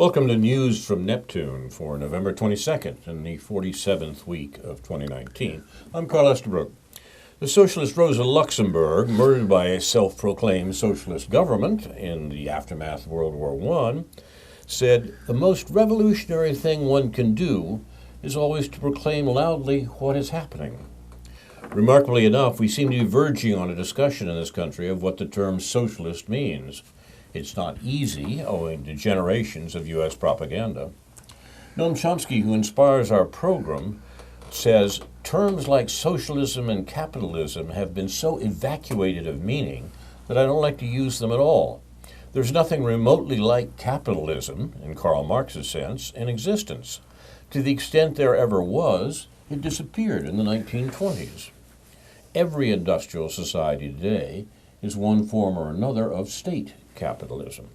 Welcome to News from Neptune for November 22nd in the 47th week of 2019. I'm Carl Estabrook. The socialist Rosa Luxemburg, murdered by a self-proclaimed socialist government in the aftermath of World War I, said, "The most revolutionary thing one can do is always to proclaim loudly what is happening." Remarkably enough, we seem to be verging on a discussion in this country of what the term socialist means. It's not easy, owing to generations of U.S. propaganda. Noam Chomsky, who inspires our program, says, "Terms like socialism and capitalism have been so evacuated of meaning that I don't like to use them at all. There's nothing remotely like capitalism, in Karl Marx's sense, in existence. To the extent there ever was, it disappeared in the 1920s. Every industrial society today is one form or another of state capitalism."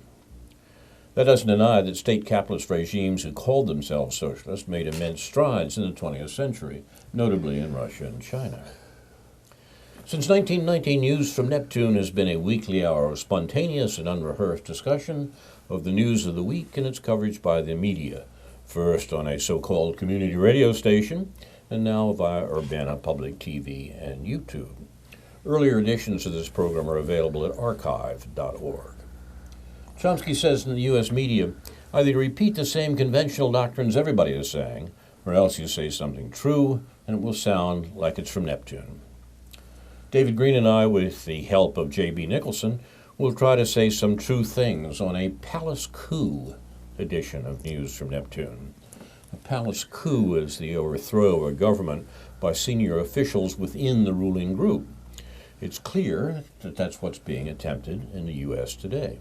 That doesn't deny that state capitalist regimes who called themselves socialist made immense strides in the 20th century, notably in Russia and China. Since 1919, News from Neptune has been a weekly hour of spontaneous and unrehearsed discussion of the news of the week and its coverage by the media, first on a so-called community radio station, and now via Urbana Public TV and YouTube. Earlier editions of this program are available at archive.org. Chomsky says in the U.S. media, either you repeat the same conventional doctrines everybody is saying, or else you say something true, and it will sound like it's from Neptune. David Green and I, with the help of J.B. Nicholson, will try to say some true things on a palace coup edition of News from Neptune. A palace coup is the overthrow of a government by senior officials within the ruling group. It's clear that that's what's being attempted in the U.S. today.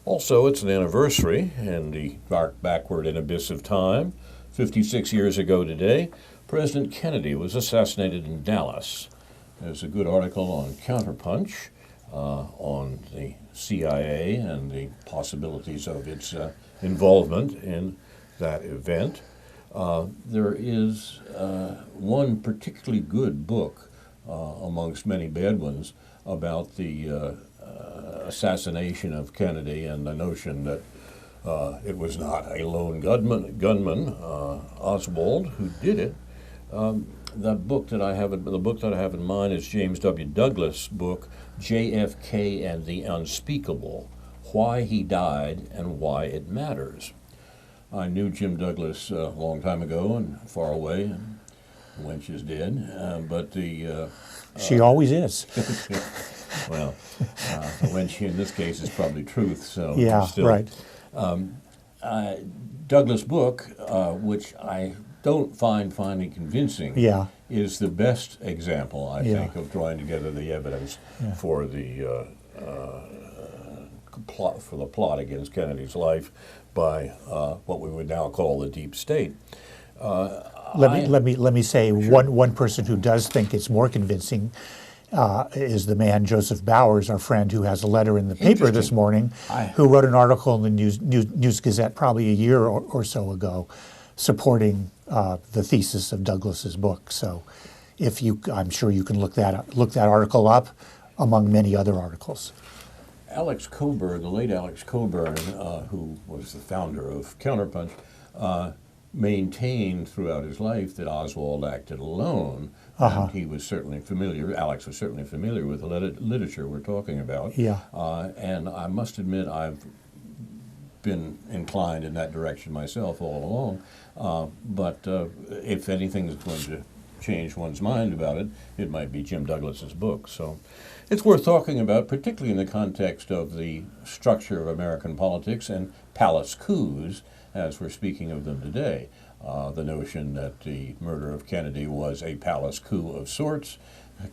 Also, it's an anniversary in the dark backward and abyss of time. 56 years ago today, President Kennedy was assassinated in Dallas. There's a good article on Counterpunch on the CIA and the possibilities of its involvement in that event. There is one particularly good book amongst many bad ones about the assassination of Kennedy and the notion that it was not a lone gunman, Oswald, who did it. The book that I have in mind is James W. Douglas' book, JFK and the Unspeakable: Why He Died and Why It Matters. I knew Jim Douglas a long time ago and far away, and the wench is dead, but the... She always is. Well, the wench in this case is probably truth, so... Yeah, still, right. Douglas' book, which I don't find finally convincing, is the best example, I think, of drawing together the evidence for the plot against Kennedy's life by what we would now call the deep state. Let me say, sure. One person who does think it's more convincing is the man Joseph Bowers, our friend, who has a letter in the paper this morning, who wrote an article in the News Gazette probably a year or so ago, supporting the thesis of Douglas's book. So, I'm sure you can look that article up among many other articles. Alex Coburn, the late Alex Coburn, who was the founder of Counterpunch, maintained throughout his life that Oswald acted alone. And he was certainly familiar, Alex was certainly familiar with the literature we're talking about. And I must admit I've been inclined in that direction myself all along. But if anything is going to change one's mind about it, it might be Jim Douglas's book. So it's worth talking about, particularly in the context of the structure of American politics and palace coups, as we're speaking of them today. The notion that the murder of Kennedy was a palace coup of sorts,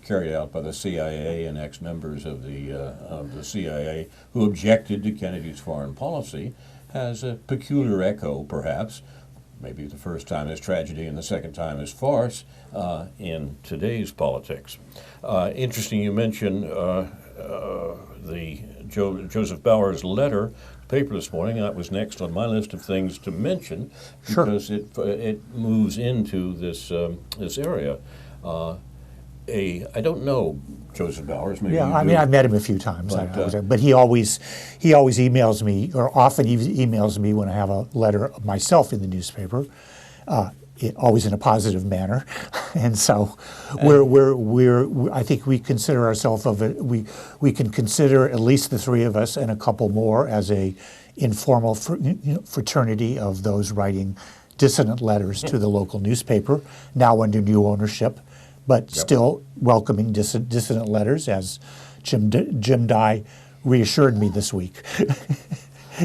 carried out by the CIA and ex-members of the CIA who objected to Kennedy's foreign policy, has a peculiar echo, perhaps, maybe the first time as tragedy and the second time as farce, in today's politics. Interesting you mentioned the Joseph Bowers' letter paper this morning. That was next on my list of things to mention because it moves into this area. I don't know Joseph Bowers. Maybe Yeah, you I do. mean, I've met him a few times, but he always emails me, or often he emails me when I have a letter of myself in the newspaper, always in a positive manner, and so I think we consider ourselves we can consider at least the three of us and a couple more as a informal fraternity of those writing dissident letters to the local newspaper, now under new ownership, but still welcoming dissident letters, as Jim Dye reassured me this week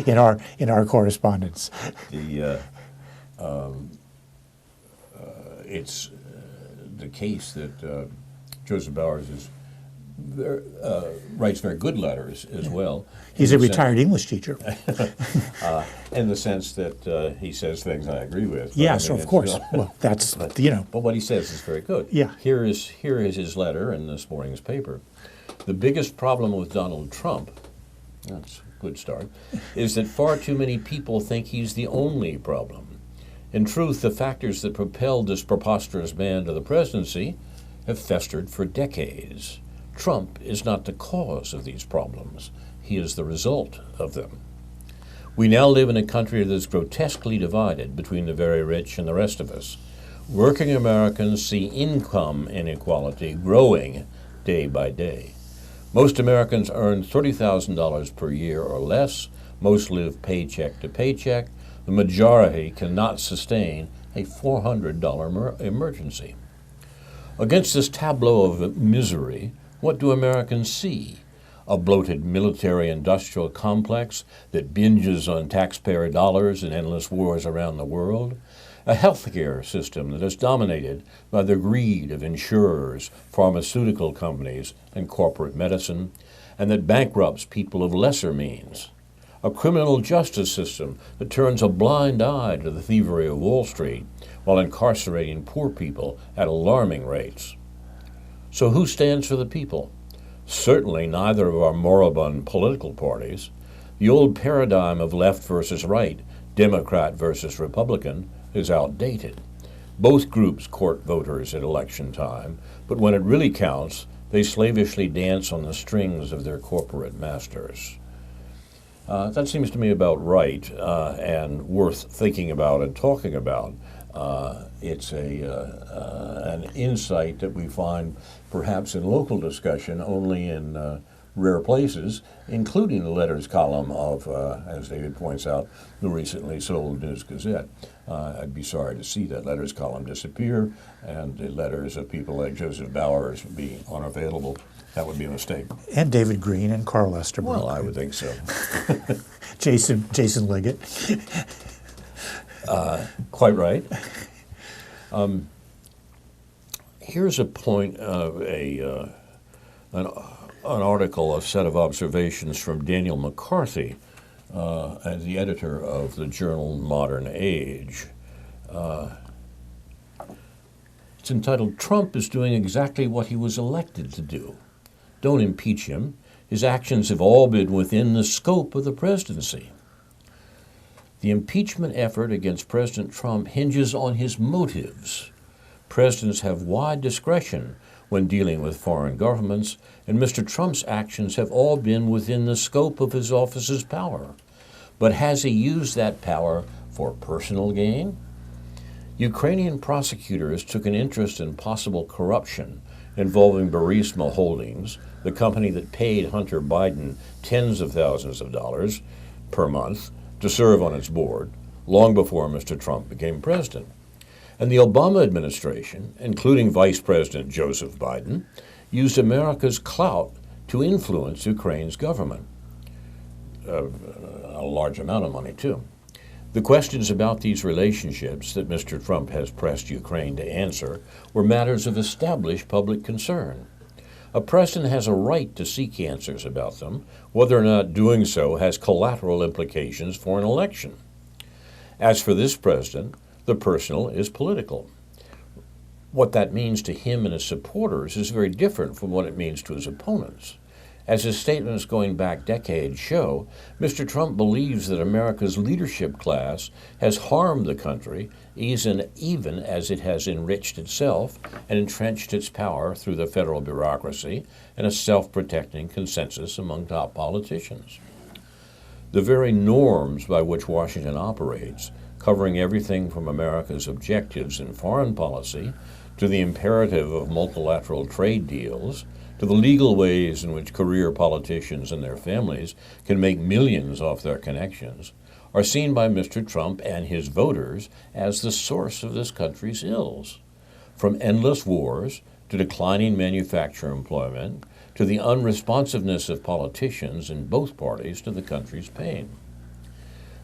in our correspondence. It's the case that Joseph Bowers writes very good letters as well. He's a retired English teacher. In the sense that he says things I agree with. Yes, of course. Well, that's, but But what he says is very good. Yeah. Here is his letter in this morning's paper. The biggest problem with Donald Trump, that's a good start, is that far too many people think he's the only problem. In truth, the factors that propelled this preposterous man to the presidency have festered for decades. Trump is not the cause of these problems. He is the result of them. We now live in a country that is grotesquely divided between the very rich and the rest of us. Working Americans see income inequality growing day by day. Most Americans earn $30,000 per year or less. Most live paycheck to paycheck. The majority cannot sustain a $400 emergency. Against this tableau of misery, what do Americans see? A bloated military-industrial complex that binges on taxpayer dollars in endless wars around the world? A healthcare system that is dominated by the greed of insurers, pharmaceutical companies, and corporate medicine, and that bankrupts people of lesser means? A criminal justice system that turns a blind eye to the thievery of Wall Street while incarcerating poor people at alarming rates. So who stands for the people? Certainly neither of our moribund political parties. The old paradigm of left versus right, Democrat versus Republican, is outdated. Both groups court voters at election time, but when it really counts, they slavishly dance on the strings of their corporate masters. That seems to me about right and worth thinking about and talking about. It's an insight that we find perhaps in local discussion only in rare places, including the letters column of, as David points out, the recently sold News-Gazette. I'd be sorry to see that letters column disappear and the letters of people like Joseph Bowers be unavailable. That would be a mistake. And David Green and Carl Estabrook. Well, I would think so. Jason Liggett. Quite right. Here's a point of an article, a set of observations from Daniel McCarthy, as the editor of the journal Modern Age. It's entitled, "Trump is doing exactly what he was elected to do. Don't impeach him. His actions have all been within the scope of the presidency." The impeachment effort against President Trump hinges on his motives. Presidents have wide discretion when dealing with foreign governments, and Mr. Trump's actions have all been within the scope of his office's power. But has he used that power for personal gain? Ukrainian prosecutors took an interest in possible corruption involving Burisma Holdings, the company that paid Hunter Biden tens of thousands of dollars per month to serve on its board, long before Mr. Trump became president. And the Obama administration, including Vice President Joseph Biden, used America's clout to influence Ukraine's government. A large amount of money, too. The questions about these relationships that Mr. Trump has pressed Ukraine to answer were matters of established public concern. A president has a right to seek answers about them, whether or not doing so has collateral implications for an election. As for this president, the personal is political. What that means to him and his supporters is very different from what it means to his opponents. As his statements going back decades show, Mr. Trump believes that America's leadership class has harmed the country even as it has enriched itself and entrenched its power through the federal bureaucracy and a self-protecting consensus among top politicians. The very norms by which Washington operates, covering everything from America's objectives in foreign policy to the imperative of multilateral trade deals, to the legal ways in which career politicians and their families can make millions off their connections, are seen by Mr. Trump and his voters as the source of this country's ills. From endless wars to declining manufacturing employment to the unresponsiveness of politicians in both parties to the country's pain.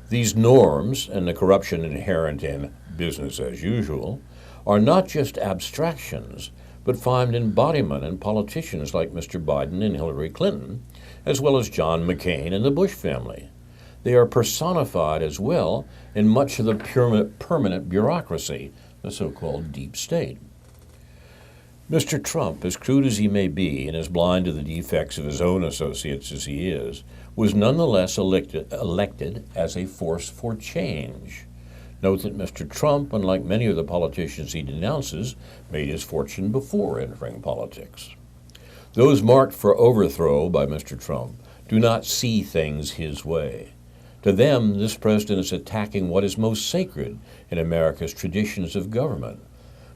These norms and the corruption inherent in business as usual are not just abstractions, but find embodiment in politicians like Mr. Biden and Hillary Clinton, as well as John McCain and the Bush family. They are personified as well in much of the permanent bureaucracy, the so-called deep state. Mr. Trump, as crude as he may be and as blind to the defects of his own associates as he is, was nonetheless elected as a force for change. Note that Mr. Trump, unlike many of the politicians he denounces, made his fortune before entering politics. Those marked for overthrow by Mr. Trump do not see things his way. To them, this president is attacking what is most sacred in America's traditions of government.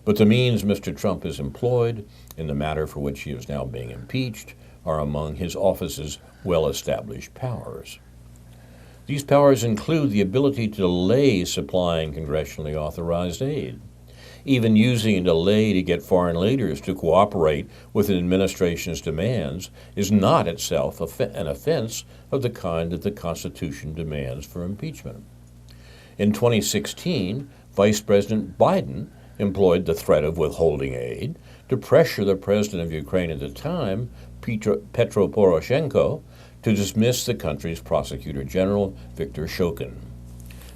But the means Mr. Trump has employed in the matter for which he is now being impeached are among his office's well-established powers. These powers include the ability to delay supplying congressionally authorized aid. Even using a delay to get foreign leaders to cooperate with an administration's demands is not itself an offense of the kind that the Constitution demands for impeachment. In 2016, Vice President Biden employed the threat of withholding aid to pressure the president of Ukraine at the time, Petro Poroshenko, to dismiss the country's prosecutor general, Viktor Shokin.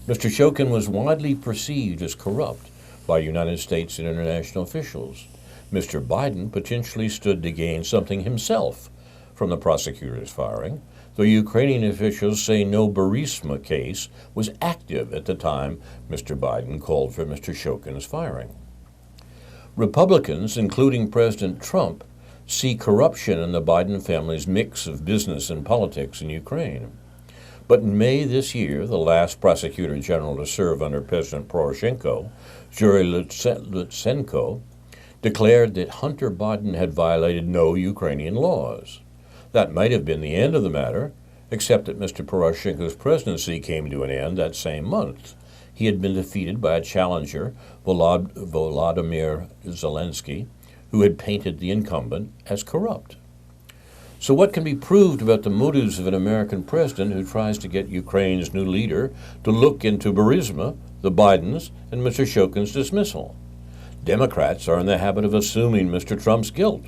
Mr. Shokin was widely perceived as corrupt by United States and international officials. Mr. Biden potentially stood to gain something himself from the prosecutor's firing, though Ukrainian officials say no Burisma case was active at the time Mr. Biden called for Mr. Shokin's firing. Republicans, including President Trump, see corruption in the Biden family's mix of business and politics in Ukraine. But in May this year, the last prosecutor general to serve under President Poroshenko, Yuri Lutsenko, declared that Hunter Biden had violated no Ukrainian laws. That might have been the end of the matter, except that Mr. Poroshenko's presidency came to an end that same month. He had been defeated by a challenger, Volodymyr Zelensky, who had painted the incumbent as corrupt. So what can be proved about the motives of an American president who tries to get Ukraine's new leader to look into Burisma, the Bidens, and Mr. Shokin's dismissal? Democrats are in the habit of assuming Mr. Trump's guilt.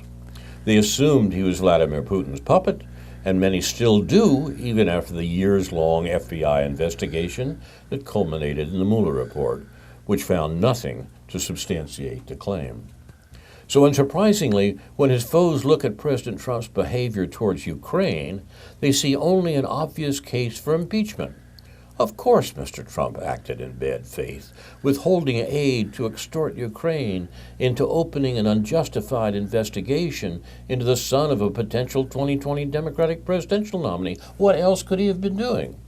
They assumed he was Vladimir Putin's puppet, and many still do, even after the years-long FBI investigation that culminated in the Mueller report, which found nothing to substantiate the claim. So unsurprisingly, when his foes look at President Trump's behavior towards Ukraine, they see only an obvious case for impeachment. Of course Mr. Trump acted in bad faith, withholding aid to extort Ukraine into opening an unjustified investigation into the son of a potential 2020 Democratic presidential nominee. What else could he have been doing?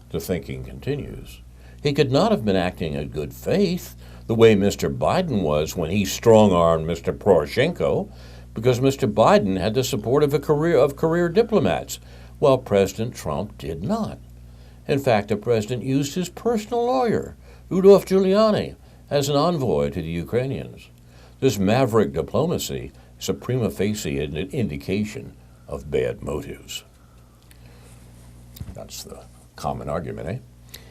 The thinking continues. He could not have been acting in good faith, the way Mr. Biden was when he strong-armed Mr. Poroshenko, because Mr. Biden had the support of career diplomats, while President Trump did not. In fact, the president used his personal lawyer, Rudolph Giuliani, as an envoy to the Ukrainians. This maverick diplomacy is a prima facie an indication of bad motives. That's the common argument, eh?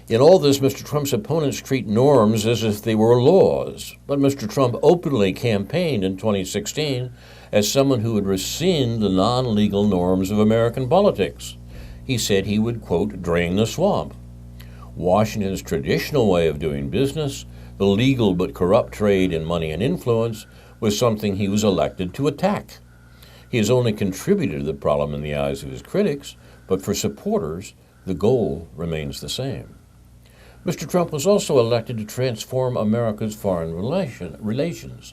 In all this, Mr. Trump's opponents treat norms as if they were laws, but Mr. Trump openly campaigned in 2016 as someone who would rescind the non-legal norms of American politics. He said he would, quote, drain the swamp. Washington's traditional way of doing business, the legal but corrupt trade in money and influence, was something he was elected to attack. He has only contributed to the problem in the eyes of his critics, but for supporters, the goal remains the same. Mr. Trump was also elected to transform America's foreign relations.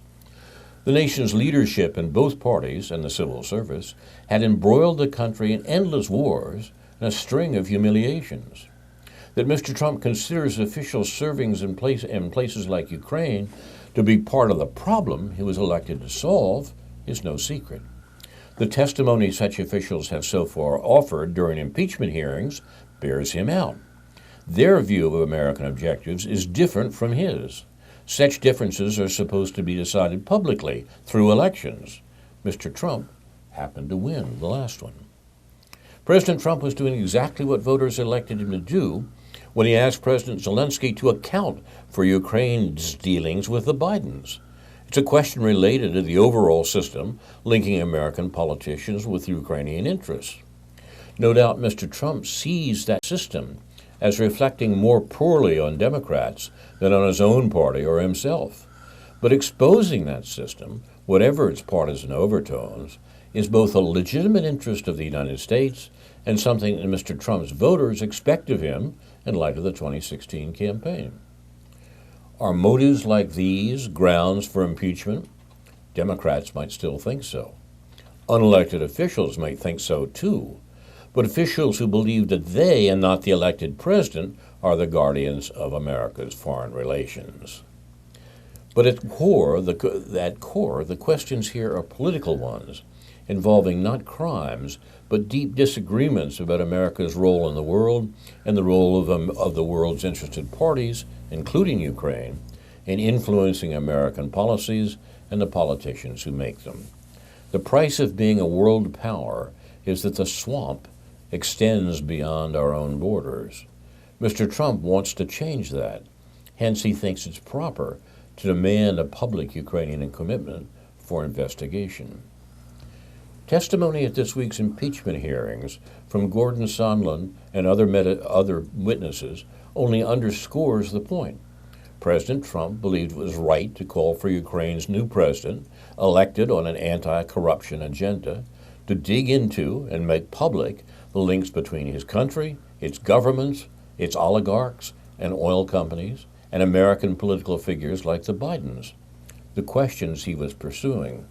The nation's leadership in both parties and the civil service had embroiled the country in endless wars and a string of humiliations. That Mr. Trump considers official servings in places like Ukraine to be part of the problem he was elected to solve is no secret. The testimony such officials have so far offered during impeachment hearings bears him out. Their view of American objectives is different from his. Such differences are supposed to be decided publicly through elections. Mr. Trump happened to win the last one. President Trump was doing exactly what voters elected him to do when he asked President Zelensky to account for Ukraine's dealings with the Bidens. It's a question related to the overall system linking American politicians with Ukrainian interests. No doubt Mr. Trump sees that system as reflecting more poorly on Democrats than on his own party or himself. But exposing that system, whatever its partisan overtones, is both a legitimate interest of the United States and something that Mr. Trump's voters expect of him in light of the 2016 campaign. Are motives like these grounds for impeachment? Democrats might still think so. Unelected officials might think so too. But officials who believe that they and not the elected president are the guardians of America's foreign relations. But at core, the questions here are political ones, involving not crimes, but deep disagreements about America's role in the world and the role of the world's interested parties, including Ukraine, in influencing American policies and the politicians who make them. The price of being a world power is that the swamp extends beyond our own borders. Mr. Trump wants to change that. Hence, he thinks it's proper to demand a public Ukrainian commitment for investigation. Testimony at this week's impeachment hearings from Gordon Sondland and other witnesses only underscores the point. President Trump believed it was right to call for Ukraine's new president, elected on an anti-corruption agenda, to dig into and make public the links between his country, its governments, its oligarchs and oil companies, and American political figures like the Bidens. The questions he was pursuing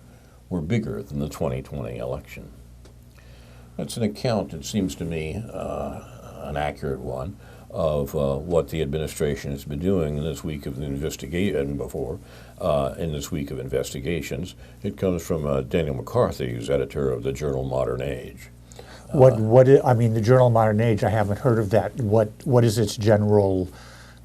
were bigger than the 2020 election. That's an account, it seems to me, an accurate one, of what the administration has been doing in this week of investigation in this week of investigations. It comes from Daniel McCarthy, who's editor of the journal Modern Age. The journal Modern Age, I haven't heard of that. What is its general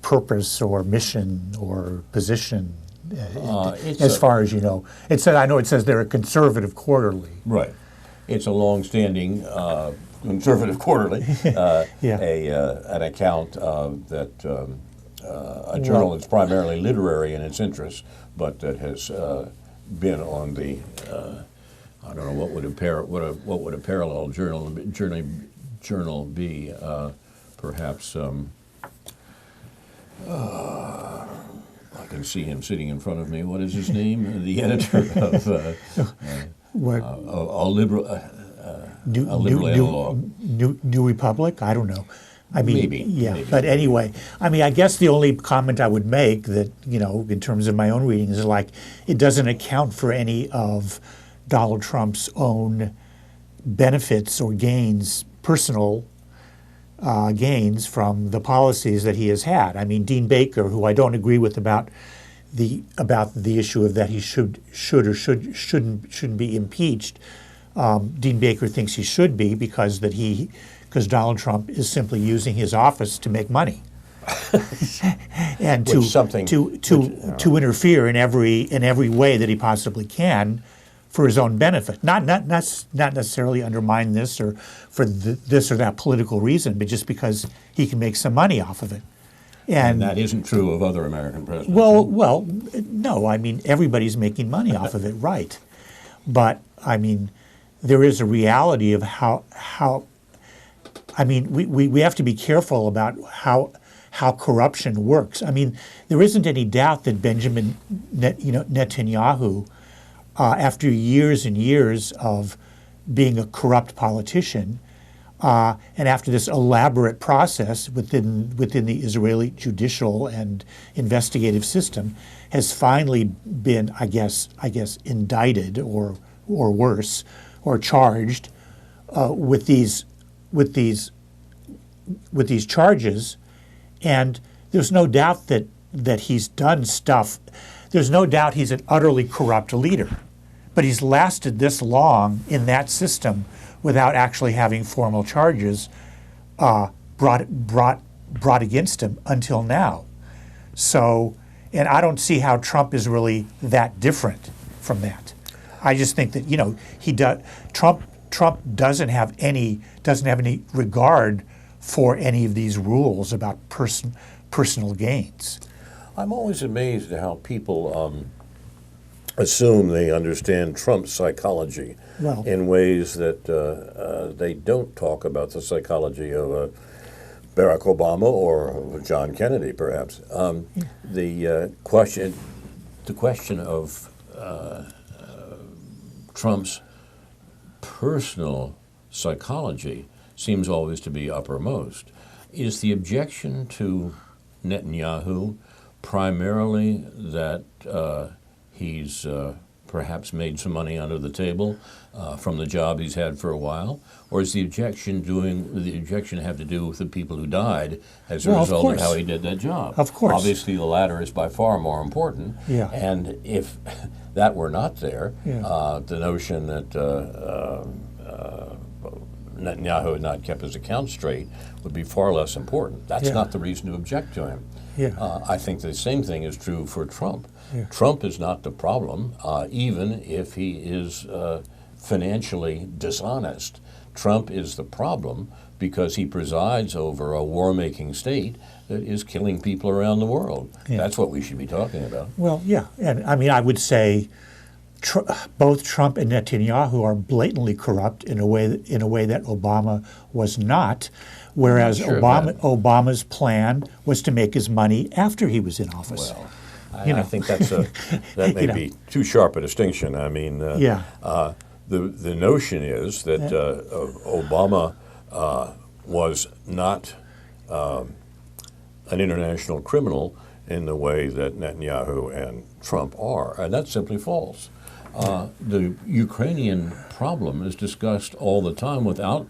purpose or mission or position, as far as you know? I know it says they're a conservative quarterly. Right. It's a long-standing conservative quarterly, an account that a journal that's primarily literary in its interests, but that has been on the I don't know what would a parallel journal be? Perhaps I can see him sitting in front of me. What is his name? The editor of a liberal analog. New Republic? I don't know. Maybe. But anyway, I guess the only comment I would make that, in terms of my own reading is it doesn't account for any of Donald Trump's own benefits or gains, personal gains from the policies that he has had. Dean Baker, who I don't agree with about the issue of that he should or shouldn't be impeached. Dean Baker thinks he should be because Donald Trump is simply using his office to make money and to interfere in every way that he possibly can for his own benefit. Not necessarily undermine this or for this or that political reason, but just because he can make some money off of it. And that isn't true of other American presidents. Well, no. Everybody's making money off of it, right? But there is a reality of how we have to be careful about how corruption works. There isn't any doubt that Benjamin Netanyahu, after years and years of being a corrupt politician, and after this elaborate process within the Israeli judicial and investigative system, has finally been, I guess, indicted or worse, or charged with these charges, and there's no doubt that he's done stuff. There's no doubt he's an utterly corrupt leader, but he's lasted this long in that system without actually having formal charges brought against him until now. So, and I don't see how Trump is really that different from that. I just think that, you know, Trump doesn't have any regard for any of these rules about personal gains. I'm always amazed at how people assume they understand Trump's psychology in ways that they don't talk about the psychology of Barack Obama or of John Kennedy, perhaps. The question of Trump's personal psychology seems always to be uppermost. Is the objection to Netanyahu primarily that he's perhaps made some money under the table from the job he's had for a while, or is the objection have to do with the people who died as a result of how he did that job? Of course. Obviously, the latter is by far more important. Yeah. And if that were not there, the notion that Netanyahu had not kept his accounts straight would be far less important. That's not the reason to object to him. I think the same thing is true for Trump. Trump is not the problem, even if he is financially dishonest. Trump is the problem because he presides over a war-making state that is killing people around the world. That's what we should be talking about. Well, yeah, and I mean, I would say both Trump and Netanyahu are blatantly corrupt in a way that Obama was not. Whereas Obama's plan was to make his money after he was in office. Well, I think that may be too sharp a distinction. I mean, the notion is that Obama was not an international criminal in the way that Netanyahu and Trump are, and that's simply false. The Ukrainian problem is discussed all the time without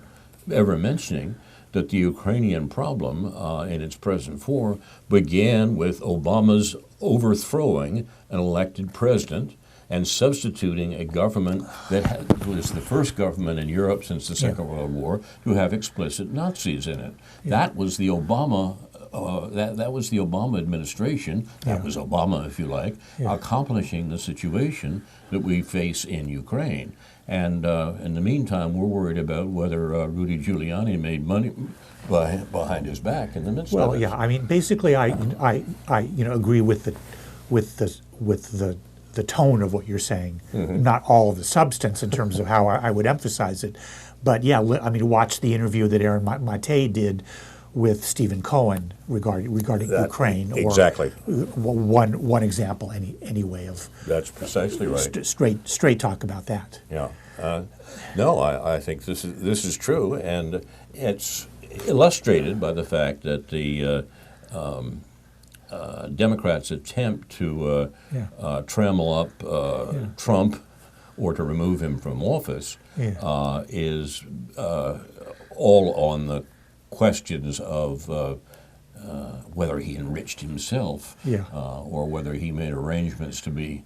ever mentioning that the Ukrainian problem in its present form began with Obama's overthrowing an elected president and substituting a government that was the first government in Europe since the Second World War to have explicit Nazis in it. That was the Obama that was the Obama administration, that was Obama, if you like, accomplishing the situation that we face in Ukraine. And in the meantime, we're worried about whether Rudy Giuliani made money behind his back in the midst of it. Well, yeah, I mean, basically, I agree with the tone of what you're saying, not all of the substance in terms of how I would emphasize it. But yeah, I mean, watch the interview that Aaron Mate did with Stephen Cohen regarding Ukraine. Exactly. Or one example, anyway, of that's precisely right. Straight talk about that. Yeah. No, I think this is true, and it's illustrated by the fact that the Democrats' attempt to trammel up Trump or to remove him from office is all on the questions of whether he enriched himself or whether he made arrangements to be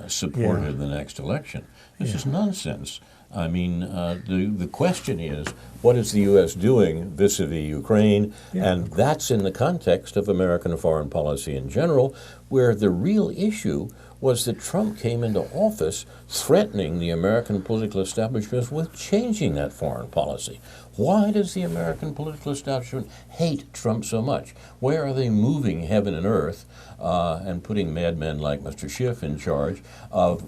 supported in the next election. This is nonsense. I mean, the question is, what is the U.S. doing vis-a-vis Ukraine? And that's in the context of American foreign policy in general, where the real issue was that Trump came into office threatening the American political establishment with changing that foreign policy. Why does the American political establishment hate Trump so much? Where are they moving heaven and earth and putting madmen like Mr. Schiff in charge of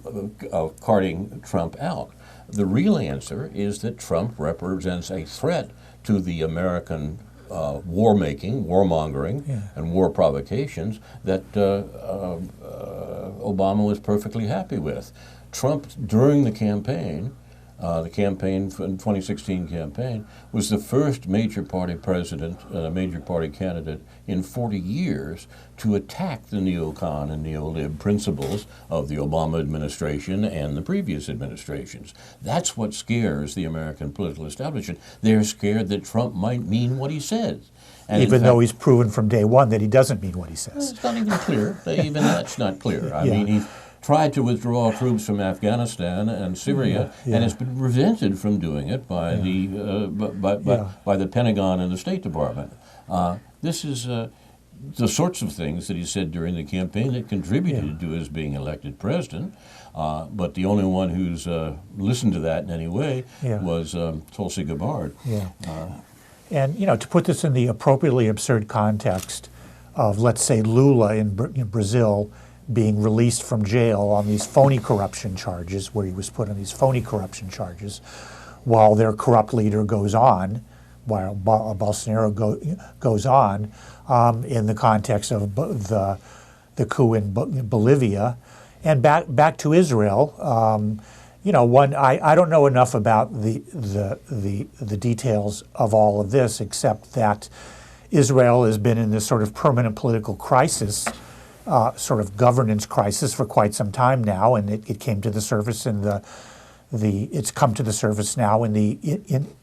carting Trump out? The real answer is that Trump represents a threat to the American war-making, warmongering, and war provocations that Obama was perfectly happy with. Trump, during the campaign, The campaign, the 2016 campaign, was the first major party president, major party candidate in 40 years to attack the neocon and neolib principles of the Obama administration and the previous administrations. That's what scares the American political establishment. They're scared that Trump might mean what he says. And even though he's proven from day one that he doesn't mean what he says. It's not even clear. Even that's not clear. I mean, he tried to withdraw troops from Afghanistan and Syria, and has been prevented from doing it by by the Pentagon and the State Department. This is the sorts of things that he said during the campaign that contributed to his being elected president. But the only one who's listened to that in any way was Tulsi Gabbard. And, to put this in the appropriately absurd context of, let's say, Lula in Brazil being released from jail on these phony corruption charges, where he was put on these phony corruption charges, while their corrupt leader goes on, while Bolsonaro goes on, in the context of the coup in Bolivia. And back to Israel, I don't know enough about the details of all of this, except that Israel has been in this sort of permanent political crisis, sort of governance crisis for quite some time now, and it came to the surface in it's come to the surface now in the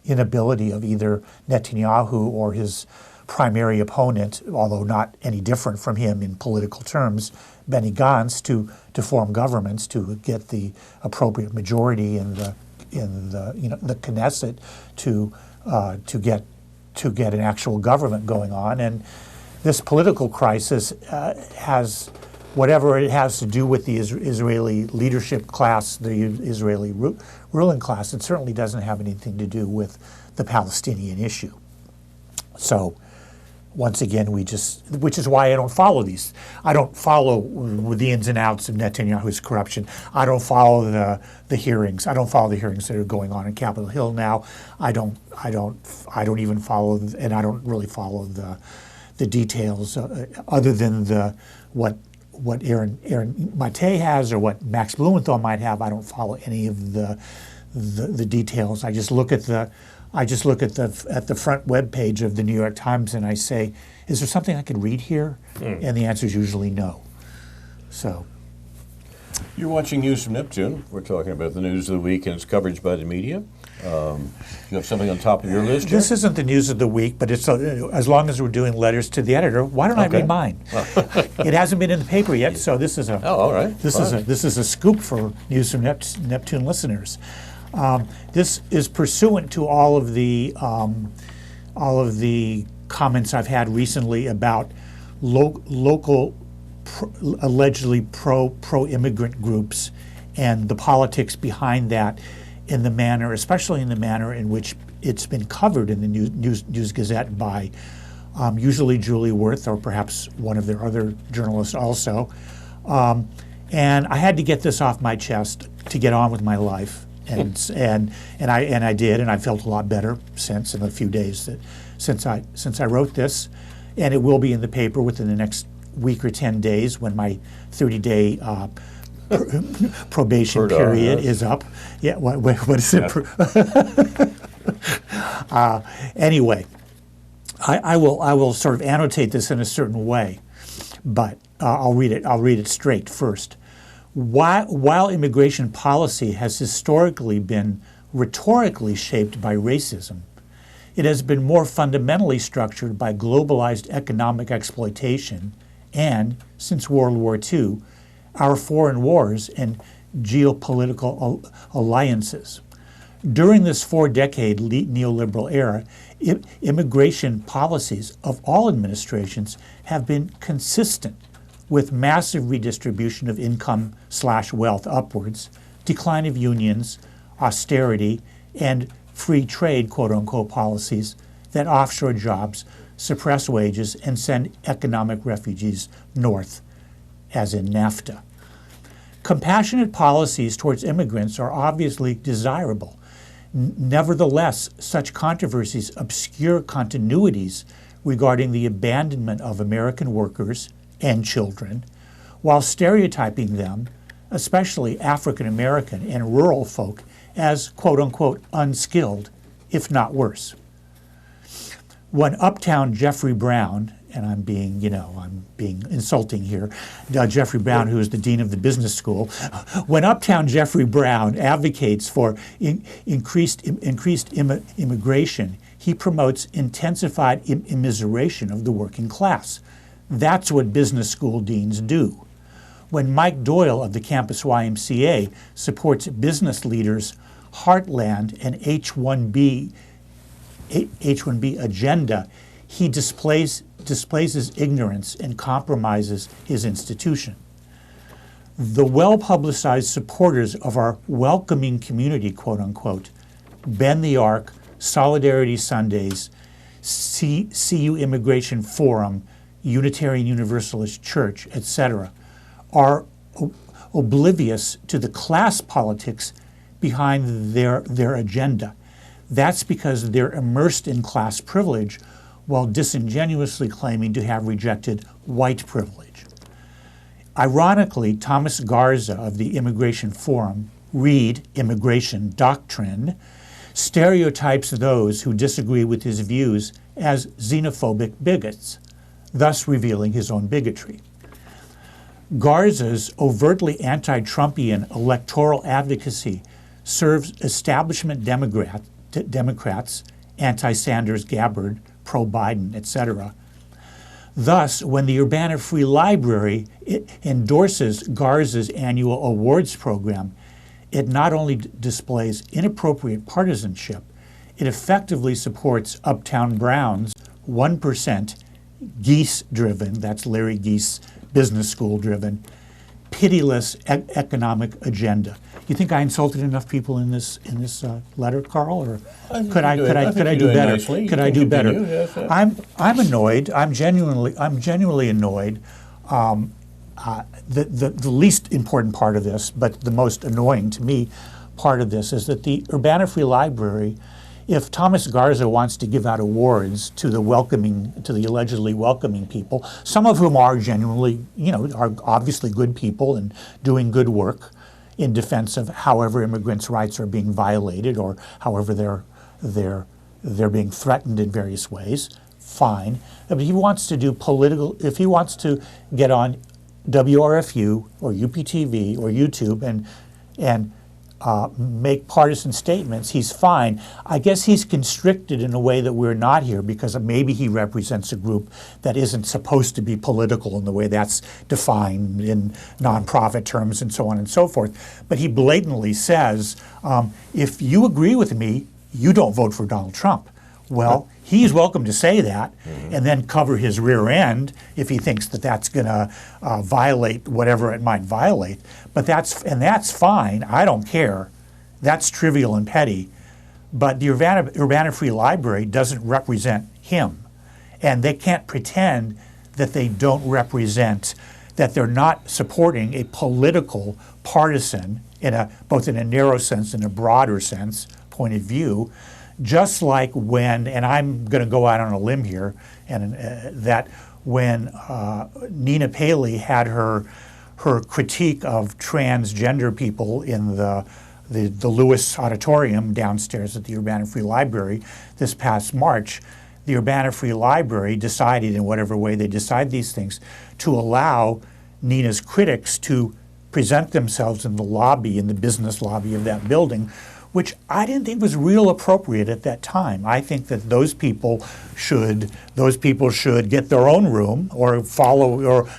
inability of either Netanyahu or his primary opponent, although not any different from him in political terms, Benny Gantz, to form governments, to get the appropriate majority in the Knesset to get an actual government going on. And this political crisis has, whatever it has to do with the Israeli leadership class, the Israeli ruling class, it certainly doesn't have anything to do with the Palestinian issue. So, once again, which is why I don't follow these. I don't follow the ins and outs of Netanyahu's corruption. I don't follow the hearings. I don't follow the hearings that are going on in Capitol Hill now. I don't even follow, and I don't really follow the details other than what Aaron Mate has or what Max Blumenthal might have. I don't follow any of the details. I just look at the front web page of the New York Times and I say, is there something I could read here? And the answer is usually no. So, you're watching News from Neptune. We're talking about the news of the week and its coverage by the media. You have something on top of your list here? This isn't the news of the week, but it's as long as we're doing letters to the editor, why don't I read mine? It hasn't been in the paper yet, so this is all right. This is a scoop for News from Neptune listeners. This is pursuant to all of the comments I've had recently about local allegedly pro-immigrant groups and the politics behind that, especially in the manner in which it's been covered in the News Gazette by usually Julie Wirth or perhaps one of their other journalists also. And I had to get this off my chest to get on with my life. And I did, and I felt a lot better since in a few days since I wrote this, and it will be in the paper within the next week or 10 days when my 30-day probation period is up. Yeah, what is it? Anyway, I will sort of annotate this in a certain way, but I'll read it straight first. While immigration policy has historically been rhetorically shaped by racism, it has been more fundamentally structured by globalized economic exploitation and, since World War II, our foreign wars and geopolitical alliances. During this 4-decade neoliberal era, immigration policies of all administrations have been consistent with massive redistribution of income/wealth upwards, decline of unions, austerity, and free trade, quote-unquote, policies that offshore jobs, suppress wages, and send economic refugees north, as in NAFTA. Compassionate policies towards immigrants are obviously desirable. Nevertheless, such controversies obscure continuities regarding the abandonment of American workers and children, while stereotyping them, especially African American and rural folk, as quote-unquote unskilled, if not worse. When Uptown Jeffrey Brown, and I'm being insulting here, Jeffrey Brown, who is the dean of the business school, when Uptown Jeffrey Brown advocates for increased immigration, he promotes intensified immiseration of the working class. That's what business school deans do. When Mike Doyle of the campus YMCA supports business leaders' Heartland and H-1B agenda, he displays his ignorance and compromises his institution. The well-publicized supporters of our welcoming community, quote-unquote, Bend the Arc, Solidarity Sundays, CU Immigration Forum, Unitarian Universalist Church, etc., are oblivious to the class politics behind their agenda. That's because they're immersed in class privilege while disingenuously claiming to have rejected white privilege. Ironically, Thomas Garza of the Immigration Forum, read Immigration Doctrine, stereotypes those who disagree with his views as xenophobic bigots, thus revealing his own bigotry. Garza's overtly anti-Trumpian electoral advocacy serves establishment Democrats, anti-Sanders Gabbard, pro-Biden, etc. Thus, when the Urbana Free Library endorses Garza's annual awards program, it not only displays inappropriate partisanship, it effectively supports Uptown Brown's 1% Geese-driven, that's Larry Geese business school-driven, pitiless economic agenda. You think I insulted enough people in this letter, Carl, or could I do better? Could I do better? Yes, yes. I'm annoyed. I'm genuinely annoyed. The least important part of this, but the most annoying to me part of this, is that the Urbana Free Library, if Thomas Garza wants to give out awards to the allegedly welcoming people, some of whom are genuinely, are obviously good people and doing good work in defense of however immigrants' rights are being violated or however they're being threatened in various ways, fine. But if he wants to get on WRFU or UPTV or YouTube and make partisan statements, he's fine. I guess he's constricted in a way that we're not here because maybe he represents a group that isn't supposed to be political in the way that's defined in nonprofit terms and so on and so forth. But he blatantly says, if you agree with me, you don't vote for Donald Trump. Well, he's welcome to say that and then cover his rear end if he thinks that that's going to violate whatever it might violate. But that's fine. I don't care. That's trivial and petty. But the Urbana Free Library doesn't represent him. And they can't pretend that they don't represent, that they're not supporting a political partisan both in a narrow sense and a broader sense point of view. Just like when, and I'm going to go out on a limb here, and that when Nina Paley had her critique of transgender people in the Lewis Auditorium downstairs at the Urbana Free Library this past March, the Urbana Free Library decided, in whatever way they decide these things, to allow Nina's critics to present themselves in the lobby, in the business lobby of that building, which I didn't think was real appropriate at that time. I think that those people should get their own room or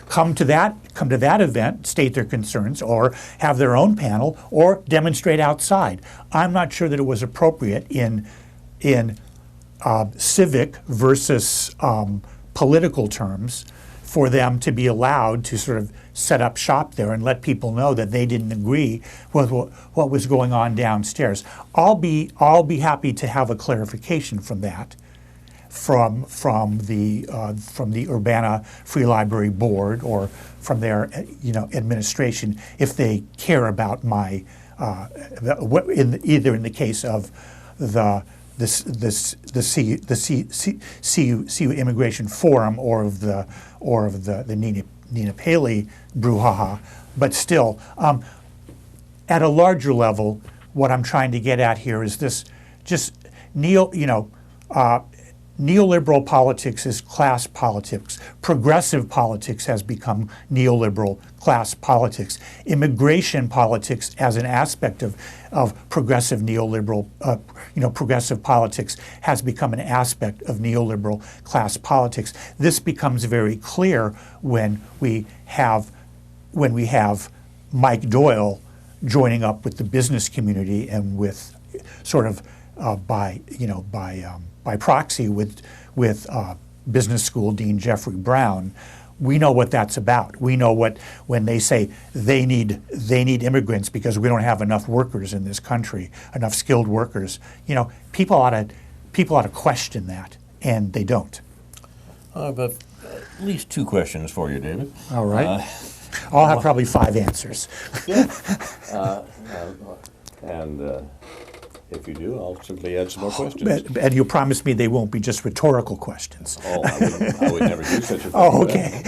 come to that event, state their concerns, or have their own panel, or demonstrate outside. I'm not sure that it was appropriate in civic versus political terms for them to be allowed to sort of set up shop there and let people know that they didn't agree with what was going on downstairs. I'll be happy to have a clarification from that, from the Urbana Free Library Board or from their administration, if they care about my either in the case of the CU Immigration Forum or of the Nina Paley brouhaha, but still, at a larger level, what I'm trying to get at here is this: just neoliberal politics is class politics. Progressive politics has become neoliberal class politics. Immigration politics as an aspect of progressive neoliberal, progressive politics has become an aspect of neoliberal class politics. This becomes very clear when we have Mike Doyle joining up with the business community and with sort of by proxy with business school dean Jeffrey Brown. We know what that's about. We know when they say they need immigrants because we don't have enough workers in this country, enough skilled workers. People ought to question that, and they don't. I've at least 2 questions for you, David. All right. I'll have probably 5 answers. Yeah. If you do, I'll simply add some more questions. And you promise me they won't be just rhetorical questions. Oh, I would never do such a thing. Oh, okay.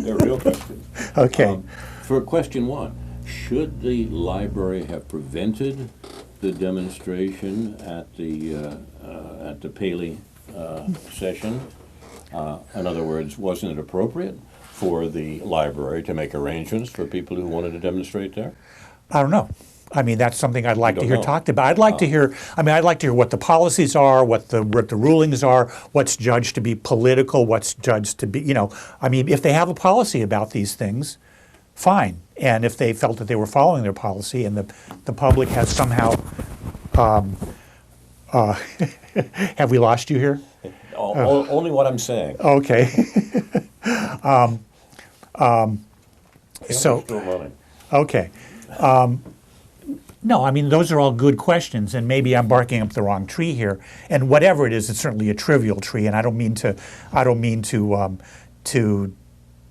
They're real questions. Okay. For question 1, should the library have prevented the demonstration at the Paley session? In other words, wasn't it appropriate for the library to make arrangements for people who wanted to demonstrate there? I don't know. I mean, that's something I'd like to hear talked about. I'd like to hear what the policies are, what the rulings are, what's judged to be political, what's judged to be, if they have a policy about these things, fine. And if they felt that they were following their policy and the public has somehow, have we lost you here? Only what I'm saying. Okay. Still running. Okay. No, I mean, those are all good questions, and maybe I'm barking up the wrong tree here. And whatever it is, it's certainly a trivial tree, and I don't mean to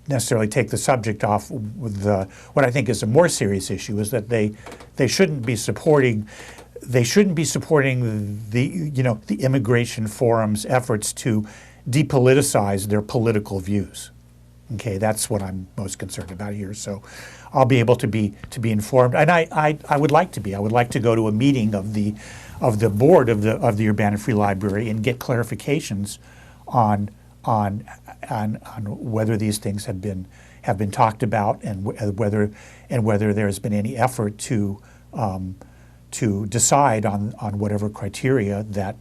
necessarily take the subject off with what I think is a more serious issue is that they shouldn't be supporting the Immigration Forum's efforts to depoliticize their political views. Okay, that's what I'm most concerned about here. So I'll be able to be informed, and I would like to be. I would like to go to a meeting of the board of the Urbana Free Library and get clarifications on whether these things have been talked about and whether there has been any effort to decide on whatever criteria that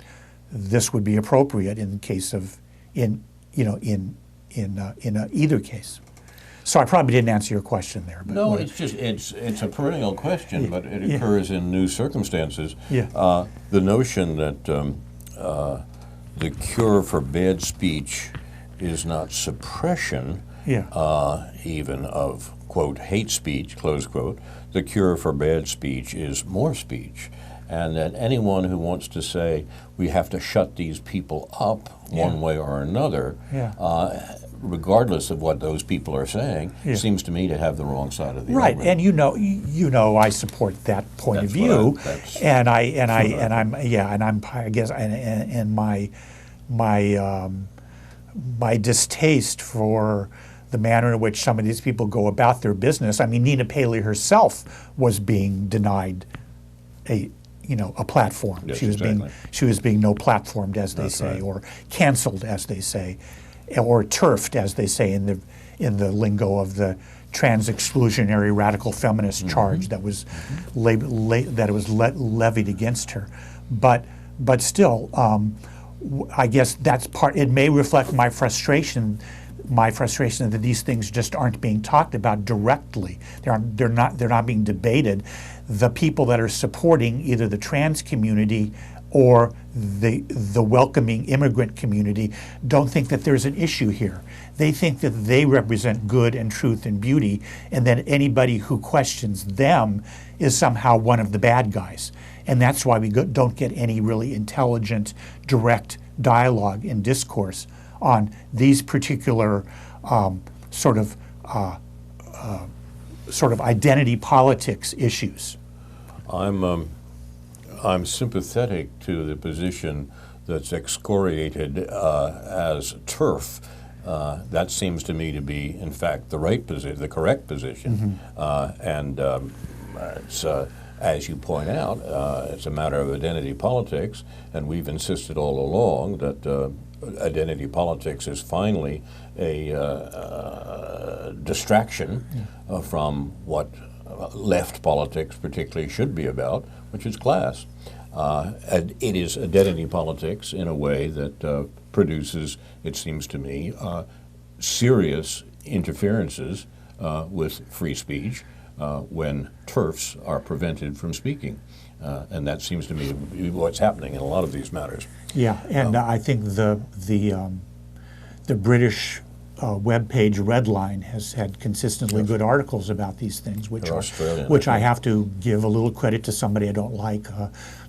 this would be appropriate in case of in either case. So I probably didn't answer your question there. But no, it's a perennial question, but it occurs in new circumstances. Yeah. The notion that the cure for bad speech is not suppression, even of, quote, hate speech, close quote. The cure for bad speech is more speech. And that anyone who wants to say we have to shut these people up one way or another, regardless of what those people are saying, seems to me to have the wrong side of the argument. And you know I support that point of view, and my distaste for the manner in which some of these people go about their business. I mean, Nina Paley herself was being denied a platform. Yes, she was being no platformed, as they say, or canceled, as they say, or turfed, as they say in the lingo of the trans-exclusionary radical feminist charge that was levied against her. But still, I guess that's part. It may reflect my frustration that these things just aren't being talked about directly. They're not being debated. The people that are supporting either the trans community or the welcoming immigrant community don't think that there's an issue here. They think that they represent good and truth and beauty, and that anybody who questions them is somehow one of the bad guys. And that's why we don't get any really intelligent, direct dialogue and discourse on these particular sort of identity politics issues. I'm sympathetic to the position that's excoriated as turf. That seems to me to be, in fact, the right position, the correct position, and it's as you point out, it's a matter of identity politics, and we've insisted all along that identity politics is finally a distraction from what left politics particularly should be about, which is class. And it is identity politics in a way that produces, it seems to me, serious interferences with free speech when TERFs are prevented from speaking. And that seems to me what's happening in a lot of these matters. Yeah, and I think the British web page Redline has had consistently good articles about these things, which I have to give a little credit to somebody I don't like,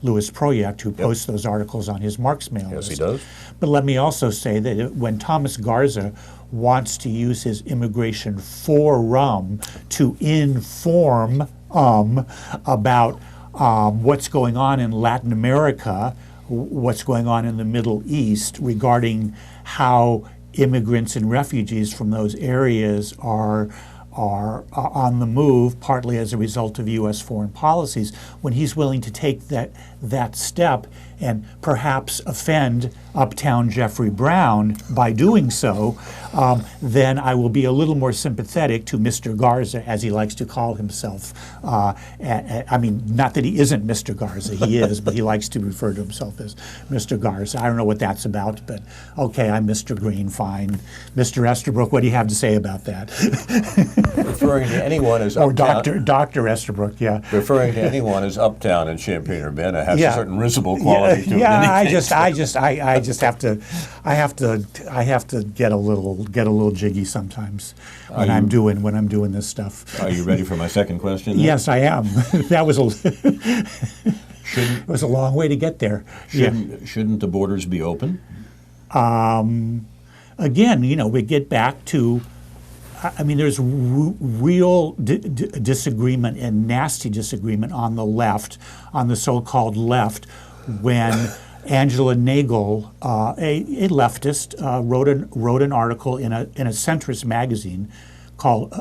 Louis Proyect, who posts those articles on his Marx mail list. Yes, he does. But let me also say that when Thomas Garza wants to use his immigration forum to inform about what's going on in Latin America, what's going on in the Middle East regarding how immigrants and refugees from those areas are on the move, partly as a result of U.S. foreign policies, when he's willing to take that step and perhaps offend uptown Jeffrey Brown by doing so, then I will be a little more sympathetic to Mr. Garza, as he likes to call himself. I mean, not that he isn't Mr. Garza, he is, but he likes to refer to himself as Mr. Garza. I don't know what that's about, but okay, I'm Mr. Green, fine. Mr. Estabrook, what do you have to say about that? Referring to anyone as or uptown. Dr. Estabrook, yeah. Referring to anyone as uptown in Champaign-Urbana has a certain risible quality to it. Yeah, I just have to get a little jiggy sometimes when I'm doing this stuff. Are you ready for my second question? Yes, I am. That was it was a long way to get there. Shouldn't the borders be open? Again, we get back to. I mean, there's real disagreement and nasty disagreement on the left, on the so-called left, when Angela Nagel, a leftist, wrote an article in a centrist magazine called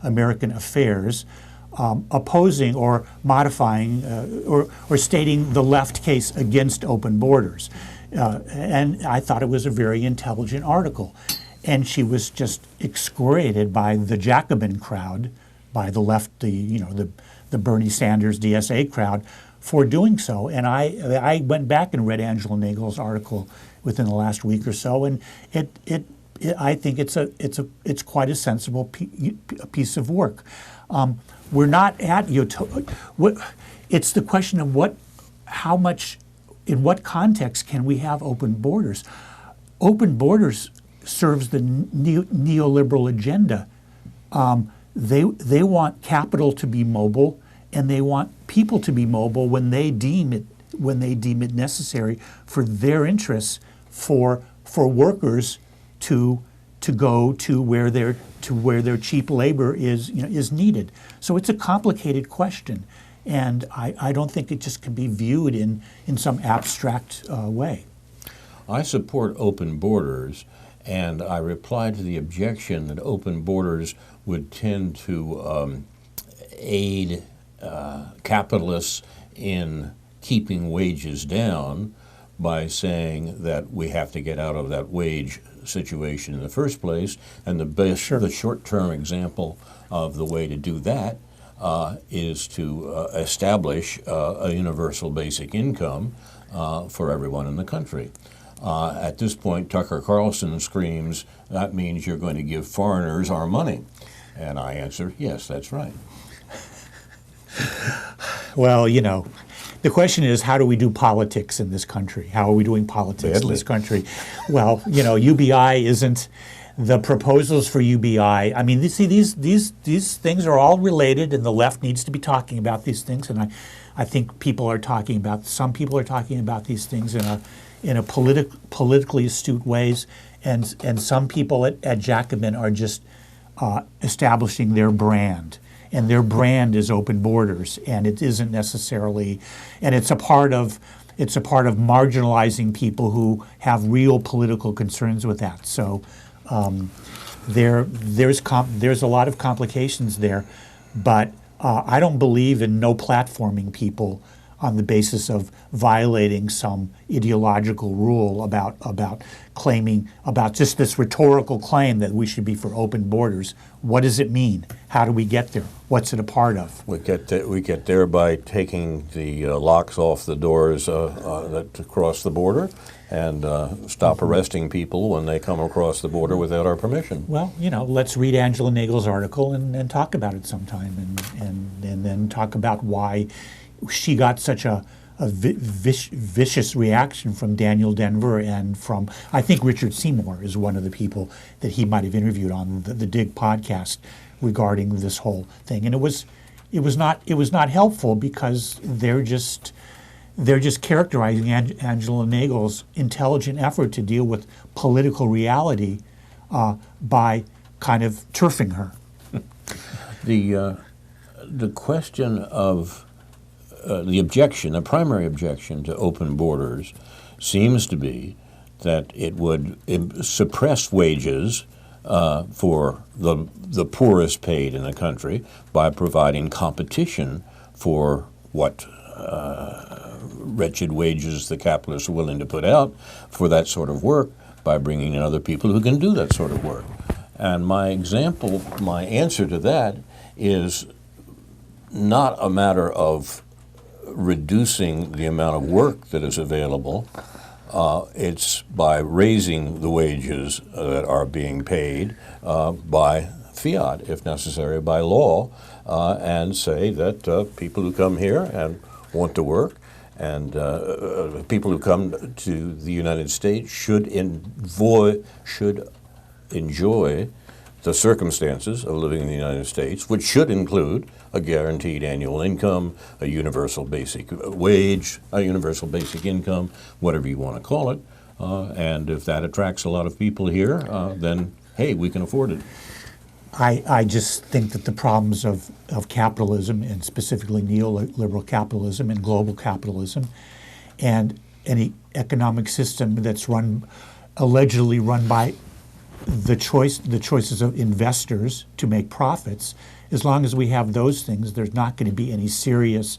American Affairs, opposing or modifying or stating the left case against open borders, and I thought it was a very intelligent article. And she was just excoriated by the Jacobin crowd, by the left, the Bernie Sanders DSA crowd, for doing so. And I went back and read Angela Nagel's article within the last week or so, and I think it's quite a sensible piece of work. We're not at it's the question of how much, in what context can we have open borders? Open borders serves the neoliberal agenda. They want capital to be mobile, and they want people to be mobile when they deem it necessary for their interests, for workers to go to where their cheap labor is needed. So it's a complicated question, and I don't think it just can be viewed in some abstract way. I support open borders. And I replied to the objection that open borders would tend to aid capitalists in keeping wages down by saying that we have to get out of that wage situation in the first place. And the short-term example of the way to do that is to establish a universal basic income for everyone in the country. At this point, Tucker Carlson screams, that means you're going to give foreigners our money. And I answer, yes, that's right. Well, the question is, how do we do politics in this country? How are we doing politics in this country? Well, UBI isn't, the proposals for UBI, I mean, these things are all related, and the left needs to be talking about these things, and I think some people are talking about these things in a politically astute ways, and some people at Jacobin are just establishing their brand, and their brand is open borders, and it isn't necessarily, and it's a part of marginalizing people who have real political concerns with that. So there's a lot of complications there, but I don't believe in no platforming people on the basis of violating some ideological rule about claiming, about just this rhetorical claim that we should be for open borders. What does it mean? How do we get there? What's it a part of? We get there by taking the locks off the doors that cross the border, and stop arresting people when they come across the border without our permission. Well, let's read Angela Nagel's article and talk about it sometime, and then talk about why she got such a vicious reaction from Daniel Denver and from, I think Richard Seymour is one of the people that he might have interviewed on the Dig podcast regarding this whole thing. And it was not helpful, because they're just characterizing Angela Nagel's intelligent effort to deal with political reality by kind of turfing her. The question of the primary objection to open borders seems to be that it would suppress wages for the poorest paid in the country by providing competition for what wretched wages the capitalists are willing to put out for that sort of work, by bringing in other people who can do that sort of work. And my answer to that is not a matter of reducing the amount of work that is available. It's by raising the wages that are being paid by fiat, if necessary, by law, and say that people who come here and want to work, and people who come to the United States should enjoy the circumstances of living in the United States, which should include a guaranteed annual income, a universal basic wage, a universal basic income, whatever you want to call it. And if that attracts a lot of people here, then, hey, we can afford it. I just think that the problems of capitalism, and specifically neoliberal capitalism and global capitalism, and any economic system that's allegedly run by the choices of investors to make profits, as long as we have those things, there's not going to be any serious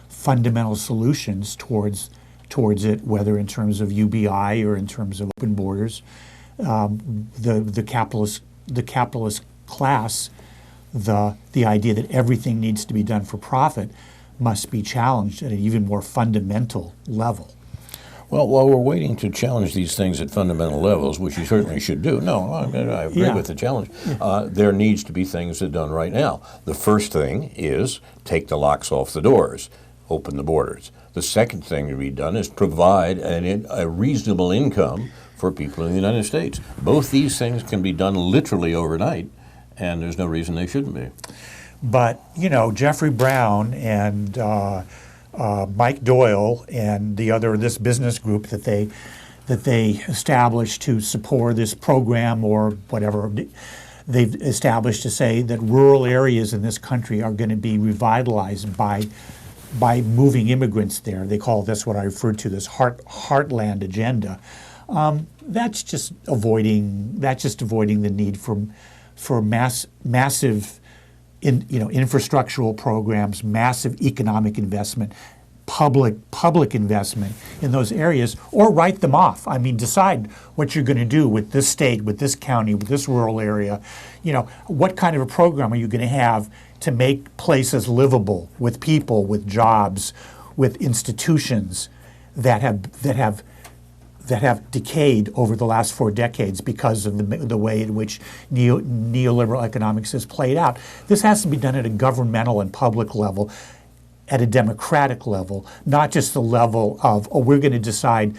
fundamental solutions towards it, whether in terms of UBI or in terms of open borders. The capitalist class, the idea that everything needs to be done for profit must be challenged at an even more fundamental level. Well, while we're waiting to challenge these things at fundamental levels, which you certainly should do, I agree with the challenge, there needs to be things that are done right now. The first thing is take the locks off the doors, open the borders. The second thing to be done is provide a reasonable income for people in the United States. Both these things can be done literally overnight, and there's no reason they shouldn't be. But, Jeffrey Brown and Mike Doyle and this business group that they established to support this program or whatever they've established to say that rural areas in this country are going to be revitalized by moving immigrants there. They call this what I referred to as heartland agenda. That's just avoiding the need for massive infrastructural programs, massive economic investment, public investment in those areas, or write them off. I mean, decide what you're going to do with this state, with this county, with this rural area. What kind of a program are you going to have to make places livable with people, with jobs, with institutions that have decayed over the last 4 decades because of the way in which neoliberal economics has played out. This has to be done at a governmental and public level, at a democratic level, not just the level of, we're going to decide,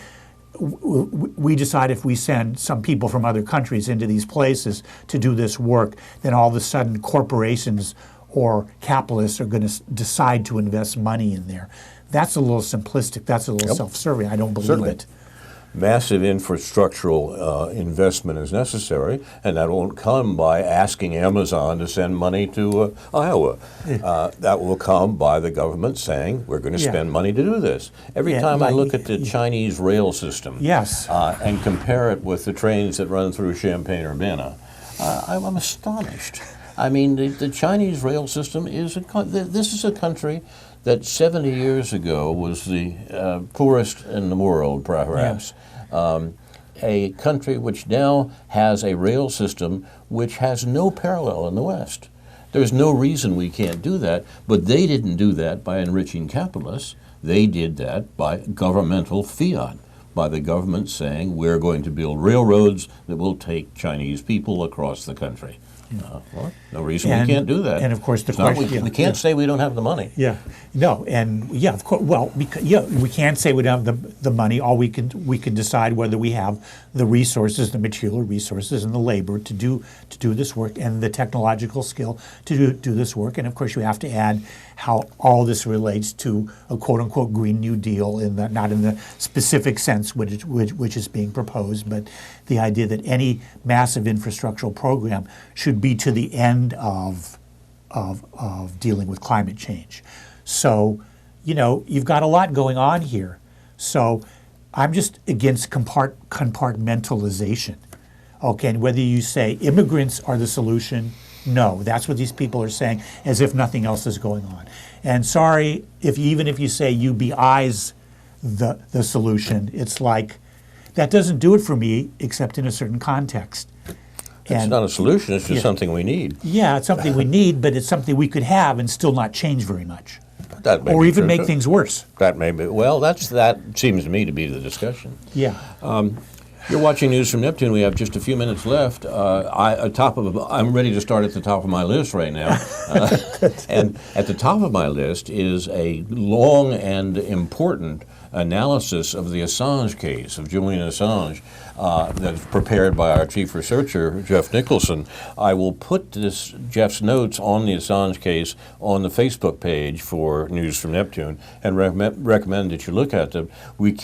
we decide if we send some people from other countries into these places to do this work, then all of a sudden corporations or capitalists are going to decide to invest money in there. That's a little simplistic. That's a little self-serving. I don't believe it. Massive infrastructural investment is necessary, and that won't come by asking Amazon to send money to Iowa. That will come by the government saying, we're going to spend money to do this. Every time I look at the Chinese rail system and compare it with the trains that run through Champaign-Urbana, I'm astonished. I mean, the Chinese rail system is this is a country that 70 years ago was the poorest in the world, perhaps. Yeah. A country which now has a rail system which has no parallel in the West. There's no reason we can't do that, but they didn't do that by enriching capitalists. They did that by governmental fiat, by the government saying we're going to build railroads that will take Chinese people across the country. Well, no reason we can't do that. And of course, the question we can't say we don't have the money. Yeah, no, and yeah, of course. Well, we can't say we don't have the money. All we can decide whether we have the resources, the material resources, and the labor to do this work, and the technological skill to do this work. And of course, you have to add how all this relates to a quote unquote Green New Deal, not in the specific sense which is being proposed, but the idea that any massive infrastructural program should be to the end of dealing with climate change. So, you've got a lot going on here. So I'm just against compartmentalization. Okay, and whether you say immigrants are the solution, no, that's what these people are saying, as if nothing else is going on. And sorry, even if you say UBI's the solution, it's like, that doesn't do it for me, except in a certain context. It's not a solution, it's just something we need. Yeah, it's something we need, but it's something we could have and still not change very much. That may or be even true, make things worse. That may be. Well, that seems to me to be the discussion. Yeah. You're watching News from Neptune. We have just a few minutes left. I'm ready to start at the top of my list right now. And at the top of my list is a long and important analysis of the Assange case, of Julian Assange, that's prepared by our chief researcher, Jeff Nicholson. I will put Jeff's notes on the Assange case on the Facebook page for News from Neptune and recommend that you look at them. We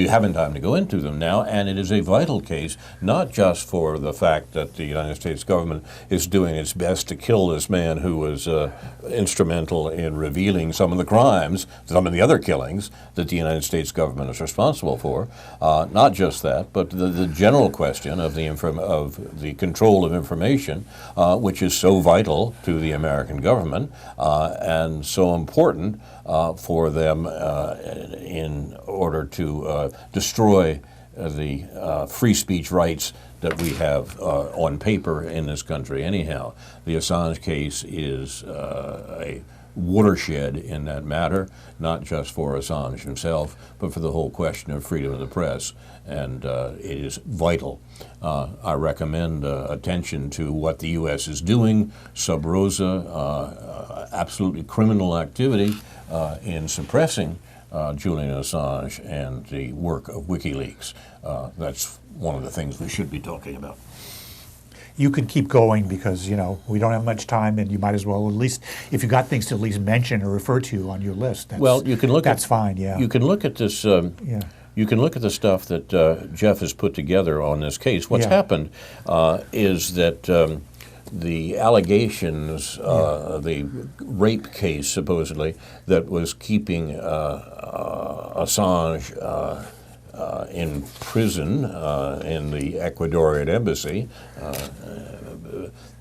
haven't time to go into them now, and it is a vital case, not just for the fact that the United States government is doing its best to kill this man who was instrumental in revealing some of the crimes, some of the other killings that the United States government is responsible for. Not just that, but the general question of the control of information, which is so vital to the American government and so important for them in order to destroy the free speech rights that we have on paper in this country. Anyhow, the Assange case is a watershed in that matter, not just for Assange himself, but for the whole question of freedom of the press, and it is vital. I recommend attention to what the U.S. is doing, sub rosa, absolutely criminal activity in suppressing Julian Assange and the work of WikiLeaks. That's one of the things we should be talking about. You could keep going because, we don't have much time, and you might as well, at least, if you got things to at least mention or refer to on your list, that's fine, yeah. You can look at this, you can look at the stuff that Jeff has put together on this case. What's happened is that the allegations, the rape case, supposedly, that was keeping Assange in prison in the Ecuadorian embassy,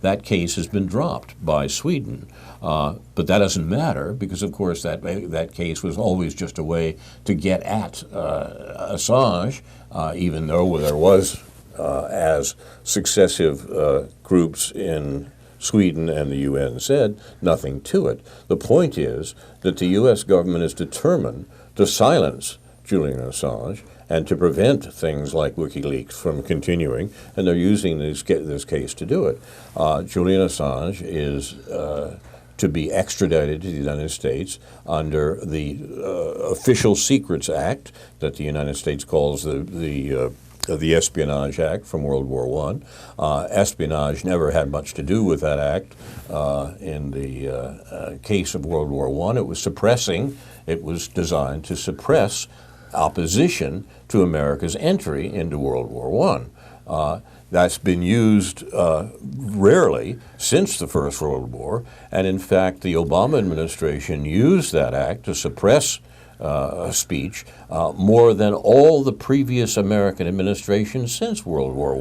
that case has been dropped by Sweden. But that doesn't matter because, of course, that case was always just a way to get at Assange, even though there was, as successive groups in Sweden and the UN said, nothing to it. The point is that the U.S. government is determined to silence Julian Assange and to prevent things like WikiLeaks from continuing, and they're using this case to do it. Julian Assange is to be extradited to the United States under the Official Secrets Act that the United States calls the Espionage Act from World War I. Espionage never had much to do with that act. In the case of World War I, it was designed to suppress opposition to America's entry into World War I. That's been used rarely since the First World War, and in fact the Obama administration used that act to suppress speech more than all the previous American administrations since World War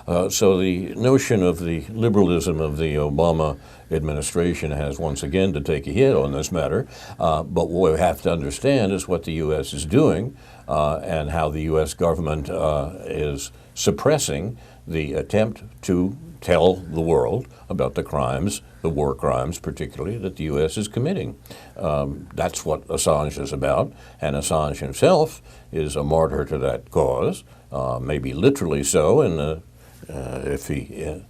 So the notion of the liberalism of the Obama administration has once again to take a hit on this matter. But what we have to understand is what the U.S. is doing and how the U.S. government is suppressing the attempt to tell the world about the crimes, the war crimes particularly, that the U.S. is committing. That's what Assange is about, and Assange himself is a martyr to that cause, maybe literally so, and if the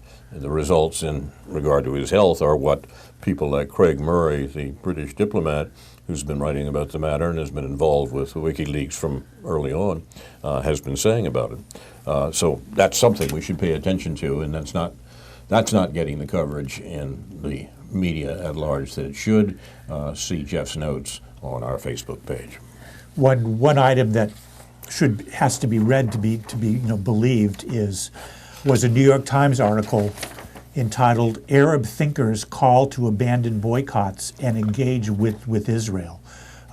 results in regard to his health are what people like Craig Murray, the British diplomat, who's been writing about the matter and has been involved with WikiLeaks from early on, has been saying about it. So that's something we should pay attention to, and that's not getting the coverage in the media at large that it should. See Jeff's notes on our Facebook page. One item that has to be read to be believed was a New York Times article entitled "Arab Thinkers Call to Abandon Boycotts and Engage with Israel,"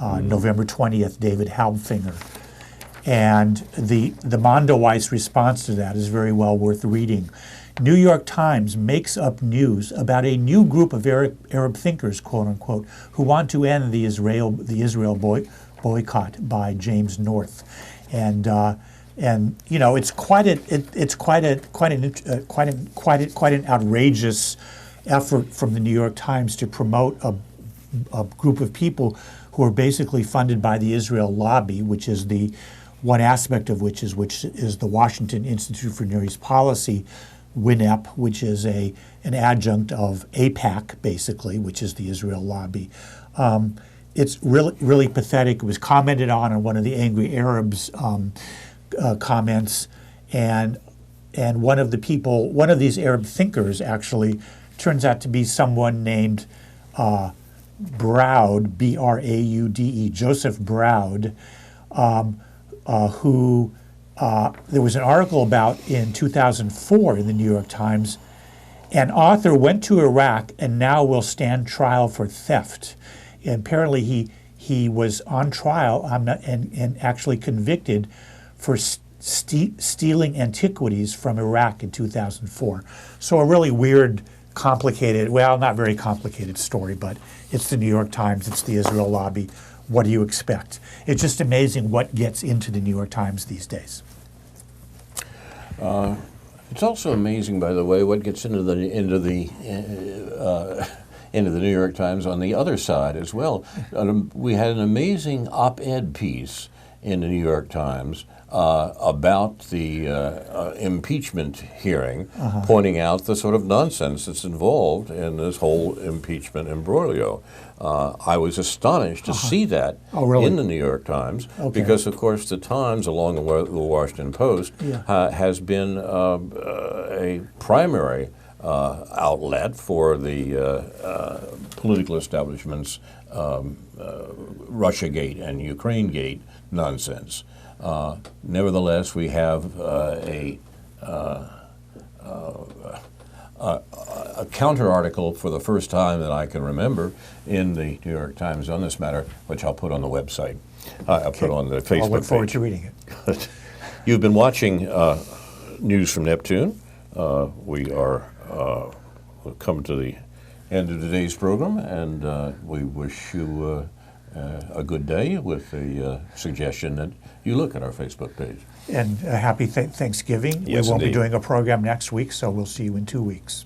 November 20th, David Halbfinger. And the Mondoweiss response to that is very well worth reading. New York Times makes up news about a new group of Arab thinkers, quote unquote, who want to end the Israel boycott by James North, and it's quite an outrageous effort from the New York Times to promote a group of people who are basically funded by the Israel lobby, which is the one aspect of which is the Washington Institute for Near East Policy, WINEP, which is an adjunct of AIPAC, basically, which is the Israel lobby. It's really pathetic. It was commented on one of the Angry Arabs comments, and one of these Arab thinkers actually turns out to be someone named Braude, B-R-A-U-D-E, Joseph Braude, who there was an article about in 2004 in the New York Times. An author went to Iraq and now will stand trial for theft. And apparently he was on trial and actually convicted for stealing antiquities from Iraq in 2004. So a really weird, complicated, well, not very complicated story, but it's the New York Times, it's the Israel lobby. What do you expect? It's just amazing what gets into the New York Times these days. It's also amazing, by the way, what gets into the New York Times on the other side as well. We had an amazing op-ed piece in the New York Times about the impeachment hearing, pointing out the sort of nonsense that's involved in this whole impeachment imbroglio. I was astonished to see that in the New York Times, because, of course, the Times, along with the Washington Post, has been a primary outlet for the political establishment's Russiagate and Ukrainegate nonsense. Nevertheless, we have a counter article for the first time that I can remember in the New York Times on this matter, which I'll put on the website. I'll put on the Facebook page. I'll look forward to reading it. You've been watching News from Neptune. We are coming to the end of today's program, and we wish you a good day with the suggestion that you look at our Facebook page. And a happy Thanksgiving. Yes, we won't indeed. be doing a program next week, so we'll see you in 2 weeks.